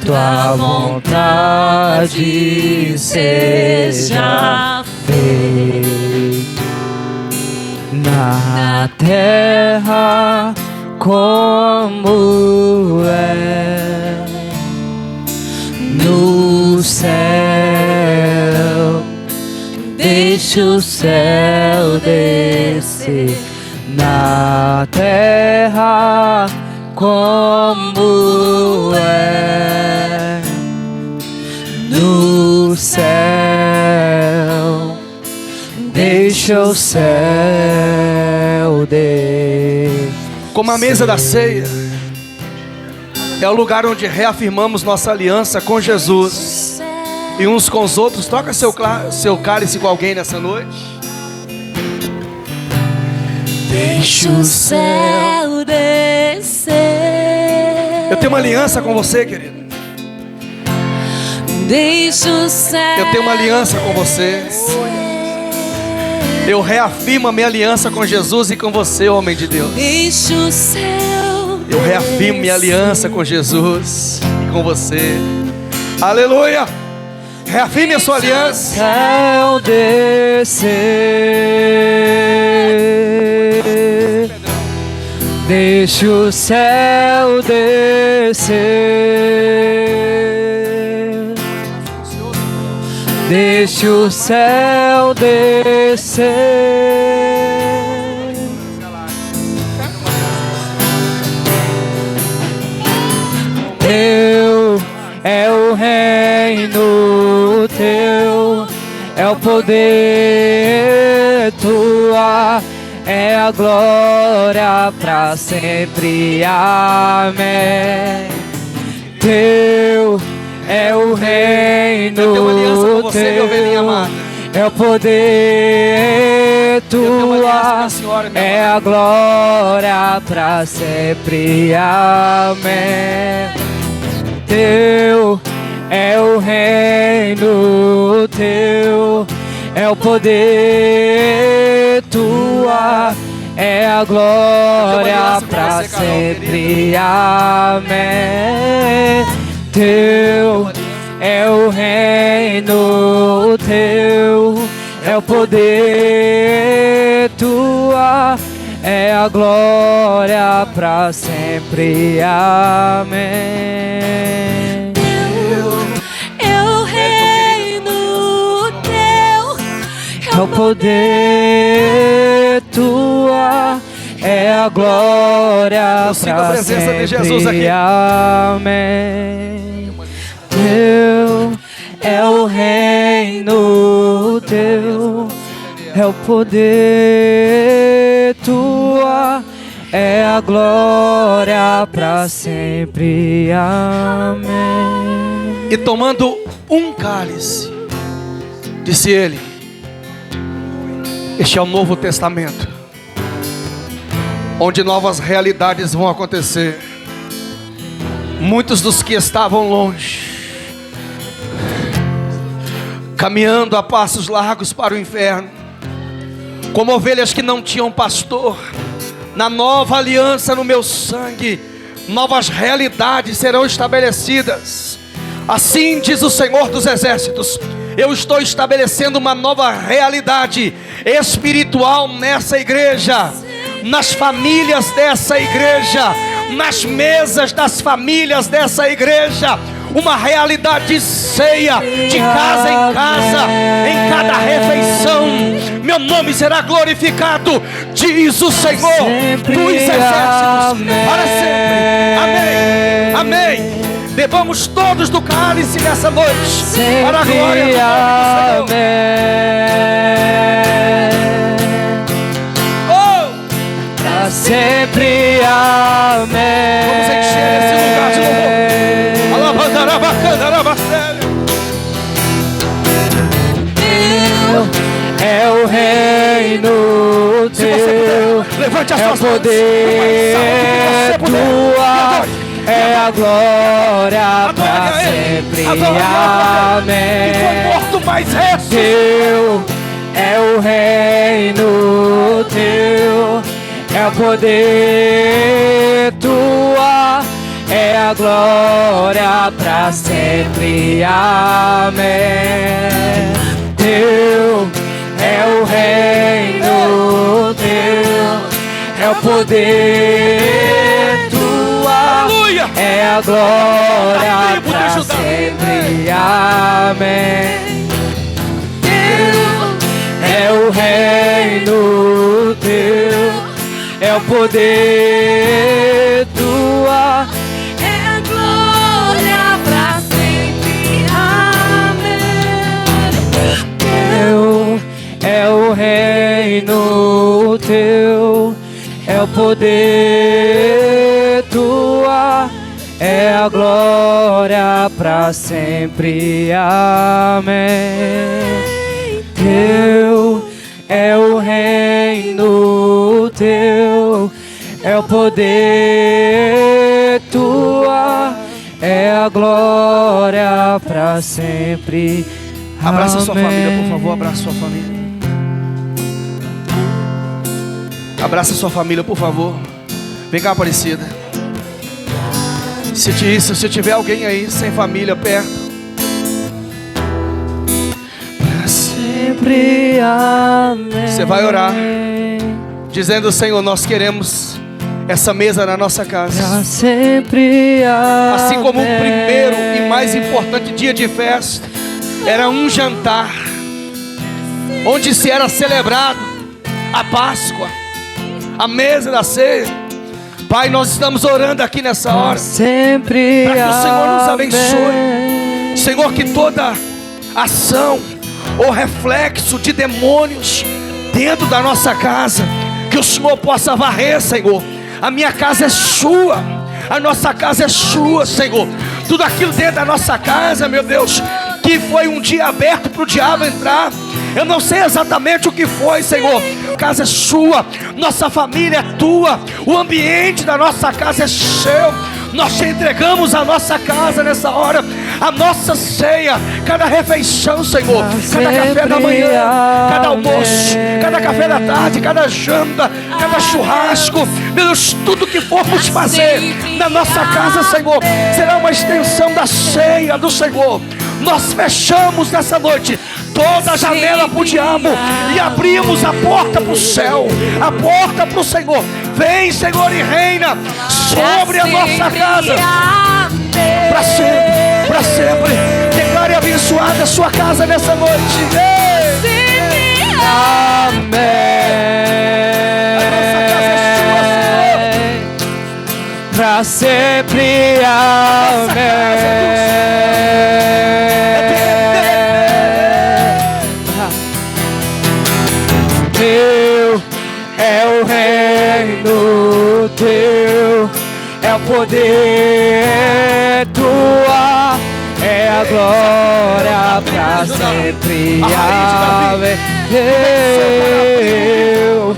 tua vontade seja feita na terra como é no céu. Deixa o céu descer na terra como é no céu. Deixa o céu descer. Como a mesa da ceia é o lugar onde reafirmamos nossa aliança com Jesus e uns com os outros. Troca seu cálice com alguém nessa noite. deixa o céu descer. Eu tenho uma aliança com você, querido. Deixa o céu. Eu tenho uma aliança com você. Eu reafirmo a minha aliança com Jesus e com você, homem de Deus. Deixa o céu. Eu reafirmo minha aliança com Jesus e com você. Aleluia! Reafirme a sua aliança. Céu descer, deixa o céu descer, deixa o céu descer. Teu é o reino, teu é o poder, tua é a glória pra sempre. Amém. Teu é o reino, Eu tenho uma aliança com você, minha ovelhinha amada. é o poder, tua é a glória pra sempre. Amém. Teu é o reino, teu é o poder, tua é a glória pra sempre. Amém. Teu é o reino, teu é o poder, tua é a glória pra sempre. Amém. É o reino teu, É o poder, tua é a glória Eu sinto a pra presença de sempre. Jesus aqui. Amém. Teu é o reino, teu é o poder, tua é a glória pra sempre. Amém. E tomando um cálice, disse ele: este é o Novo Testamento, onde novas realidades vão acontecer. Muitos dos que estavam longe, caminhando a passos largos para o inferno, como ovelhas que não tinham pastor, na nova aliança no meu sangue, novas realidades serão estabelecidas. Assim diz o Senhor dos Exércitos: eu estou estabelecendo uma nova realidade espiritual nessa igreja, nas famílias dessa igreja, nas mesas das famílias dessa igreja. Uma realidade de ceia, de casa em casa, em cada refeição. Meu nome será glorificado, diz o Senhor dos Exércitos, para sempre. Amém, amém. Bebamos todos do cálice nessa noite, para a glória do nome do Senhor. Oh! Pra sempre. Amém. Vamos encher esse lugar de louvor. É o reino teu, levante as é o suas mãos. poder, tua é a glória pra sempre. Amém. E foi morto, mas ressuscitou. Teu é o reino, teu é o poder, tua é a glória pra sempre. Amém. Teu é o reino, teu é o poder, tua Aleluia. é a glória pra sempre. Amém. Teu é o reino, teu é o poder, tua é a glória pra sempre. Amém. teu é o reino, teu é o poder, tua é a glória pra sempre. Amém. Teu é o reino, teu é o poder, tua é a glória pra sempre. Abraça sua Amém. família, por favor. Abraça sua família. Abraça sua família, por favor. Vem cá, Aparecida. Se tiver alguém aí sem família perto, Pra sempre. Amém. você vai orar, dizendo: Senhor, nós queremos essa mesa na nossa casa. Pra sempre. Amém. Assim como o primeiro e mais importante dia de festa era um jantar, onde se era celebrado a Páscoa, a mesa da ceia. Pai, nós estamos orando aqui nessa hora, sempre. para que o Senhor nos Amém. abençoe. Senhor, que toda ação, ou reflexo de demônios dentro da nossa casa, que o Senhor possa varrer, Senhor. A minha casa é sua, a nossa casa é sua, Senhor. Tudo aquilo dentro da nossa casa, meu Deus, que foi um dia aberto para o diabo entrar, eu não sei exatamente o que foi, Senhor. A casa é sua, nossa família é tua, o ambiente da nossa casa é seu. Nós te entregamos a nossa casa nessa hora, a nossa ceia, cada refeição, Senhor, cada café da manhã, cada almoço, cada café da tarde, cada janta, cada churrasco, meu Deus, tudo que formos fazer na nossa casa, Senhor, será uma extensão da ceia do Senhor. Nós fechamos nessa noite toda a janela para o diabo e abrimos a porta para o céu, a porta para o Senhor. Vem, Senhor, e reina sobre a nossa casa para sempre, para sempre. Declare abençoada a sua casa nessa noite. Amém. A nossa casa é sua, Senhor. Para sempre, amém. Teu é o reino, teu é o poder, tua é a glória para sempre. Amém. Teu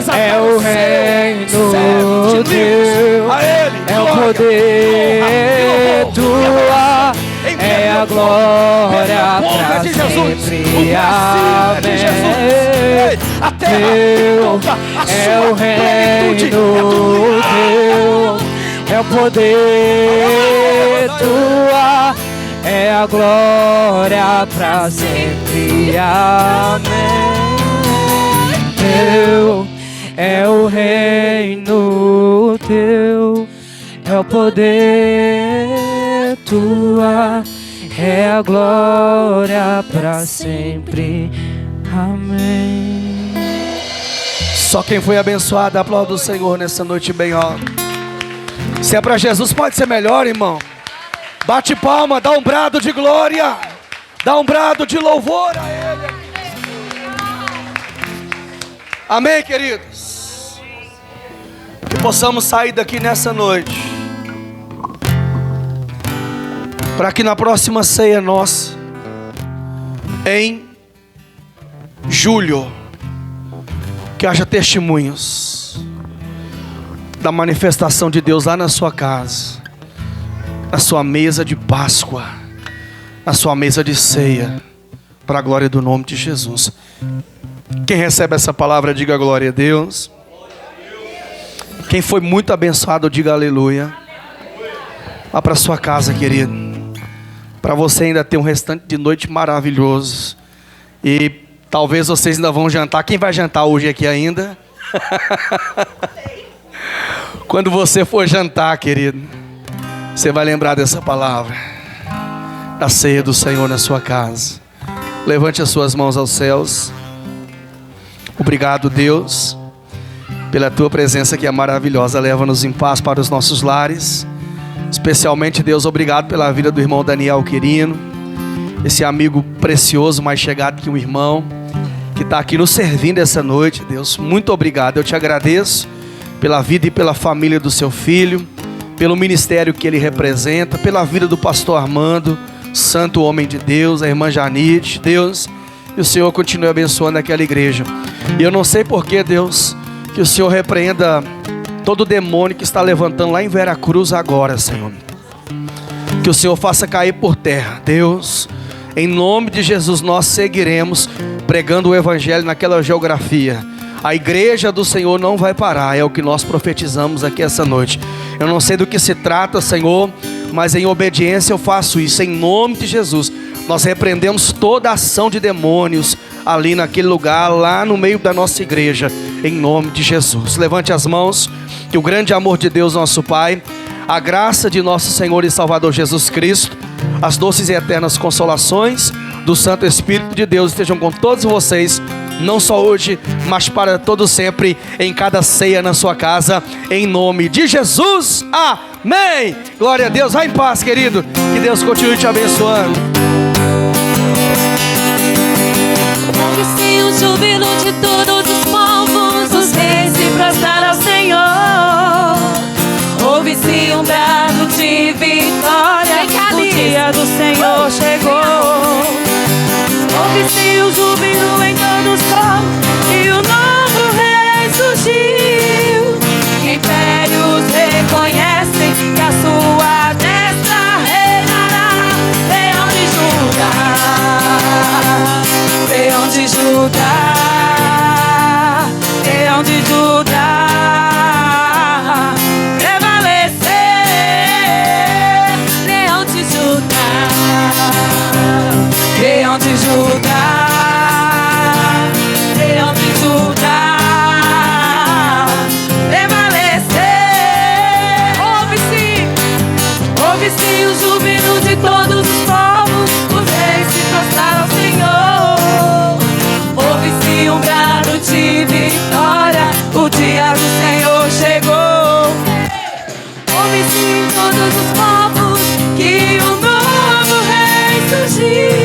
é o reino, teu é o poder, tua é a glória para sempre. Amém. Teu é o reino, teu é o poder, tua é a glória para sempre. Amém. Teu é o reino, teu é o poder, tua é a glória para sempre. Amém. Só quem foi abençoado, aplauda o Senhor nessa noite bem alto. Se é para Jesus, pode ser melhor, irmão. Bate palma, dá um brado de glória, dá um brado de louvor a Ele. Amém, queridos? Que possamos sair daqui nessa noite, para que na próxima ceia nossa, em julho, que haja testemunhos da manifestação de Deus lá na sua casa, na sua mesa de Páscoa, na sua mesa de ceia, para a glória do nome de Jesus. Quem recebe essa palavra, diga glória a Deus. Quem foi muito abençoado, diga aleluia. Vá para sua casa, querido, para você ainda ter um restante de noite maravilhoso. E talvez vocês ainda vão jantar. Quem vai jantar hoje aqui ainda? Quando você for jantar, querido, você vai lembrar dessa palavra, da ceia do Senhor na sua casa. Levante as suas mãos aos céus. Obrigado, Deus, pela tua presença que é maravilhosa. Leva-nos em paz para os nossos lares. Especialmente, Deus, obrigado pela vida do irmão Daniel Quirino, esse amigo precioso, mais chegado que um irmão, que está aqui nos servindo essa noite. Deus, muito obrigado. Eu te agradeço pela vida e pela família do seu filho, pelo ministério que ele representa, pela vida do pastor Armando, santo homem de Deus, a irmã Janite. Deus, e o Senhor continue abençoando aquela igreja. E eu não sei porquê, Deus, que o Senhor repreenda todo demônio que está levantando lá em Veracruz agora, Senhor. Que o Senhor faça cair por terra. Deus, em nome de Jesus, nós seguiremos pregando o evangelho naquela geografia. A igreja do Senhor não vai parar, é o que nós profetizamos aqui essa noite. Eu não sei do que se trata, Senhor, mas em obediência eu faço isso, em nome de Jesus. Nós repreendemos toda ação de demônios ali naquele lugar, lá no meio da nossa igreja, em nome de Jesus. Levante as mãos, que o grande amor de Deus, nosso Pai, a graça de nosso Senhor e Salvador Jesus Cristo, as doces e eternas consolações do Santo Espírito de Deus estejam com todos vocês, não só hoje, mas para todo sempre, em cada ceia na sua casa, em nome de Jesus. Amém. Glória a Deus. Vai em paz, querido. Que Deus continue te abençoando. de todos os povos, os reis se prostraram ao Senhor. Ouve-se um brado de vitória, o dia do Senhor chegou. Ouve-se o júbilo em todos os povos, e o novo rei surgiu. Impérios reconhecem que a sua destra reinará. Leão de Judá, Leão de Judá, Leão de Judá, prevalecer. Leão de Judá, Leão de Judá, Leão de Judá, prevalecer. Ouve-se o júbilo de todos os povos, os reis se prostraram ao Senhor. Ouve-se um brado de vitória, o dia do Senhor chegou. Ouve-se em todos os povos que um novo rei surgiu.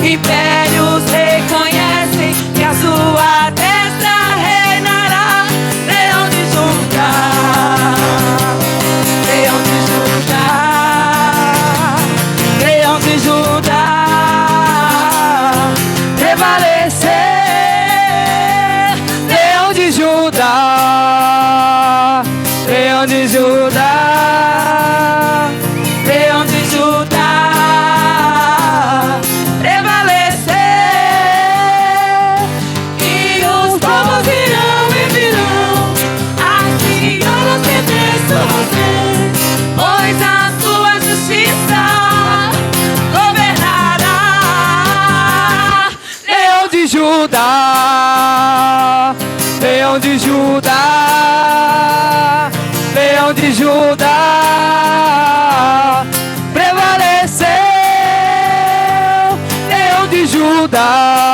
Impérios reconhecem que a sua destra reinará. Leão de Judá, Leão de Judá, Leão de Judá, prevalecer. Leão de Judá, Leão de Judá, Leão de Judá, prevalecer. E os povos irão e virão, assim os reis você, pois a sua justiça governará. Leão de Judá, Leão de Judá, Leão de Judá, prevaleceu. Leão de Judá,